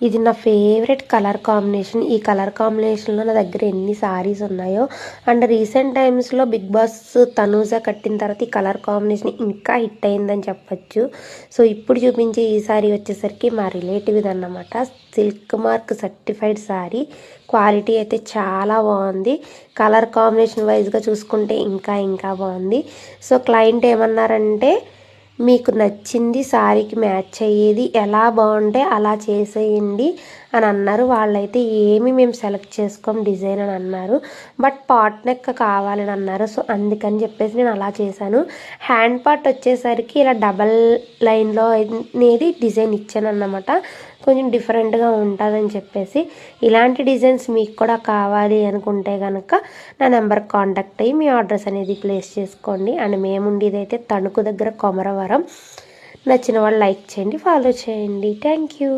ఇది నా favourite colour combination. ఈ కలర్ కాంబినేషన్లో నా దగ్గర ఎన్ని సారీస్ ఉన్నాయో. అండ్ రీసెంట్ టైమ్స్లో బిగ్ బాస్ తనూజ కట్టిన తర్వాత ఈ కలర్ కాంబినేషన్ ఇంకా హిట్ అయిందని చెప్పచ్చు. సో ఇప్పుడు చూపించే ఈ సారీ వచ్చేసరికి మా రిలేటివ్ అన్నమాట. Silk mark certified sorry. Quality అయితే చాలా బాగుంది. కలర్ కాంబినేషన్ వైజ్గా చూసుకుంటే ఇంకా బాగుంది. సో క్లయింట్ ఏమన్నారంటే, మీకు నచ్చింది సారీకి మ్యాచ్ అయ్యేది ఎలా బాగుంటే అలా చేసేయండి అని అన్నారు. వాళ్ళైతే ఏమి మేము సెలెక్ట్ చేసుకోం డిజైన్ అని అన్నారు. బట్ పాట్ నెక్ కావాలని అన్నారు. సో అందుకని చెప్పేసి నేను అలా చేశాను. హ్యాండ్ పార్ట్ వచ్చేసరికి ఇలా డబల్ లైన్లో అనేది డిజైన్ ఇచ్చాను అన్నమాట. కొంచెం డిఫరెంట్గా ఉంటుందని చెప్పేసి. ఇలాంటి డిజైన్స్ మీకు కూడా కావాలి అనుకుంటే కనుక నా నెంబర్కి కాంటాక్ట్ అయ్యి మీ ఆర్డర్స్ అనేది ప్లేస్ చేసుకోండి. అండ్ మేము ఉండేది అయితే తణుకు దగ్గర కొమరవరం. నచ్చిన వాళ్ళు లైక్ చేయండి, ఫాలో చేయండి. Thank you.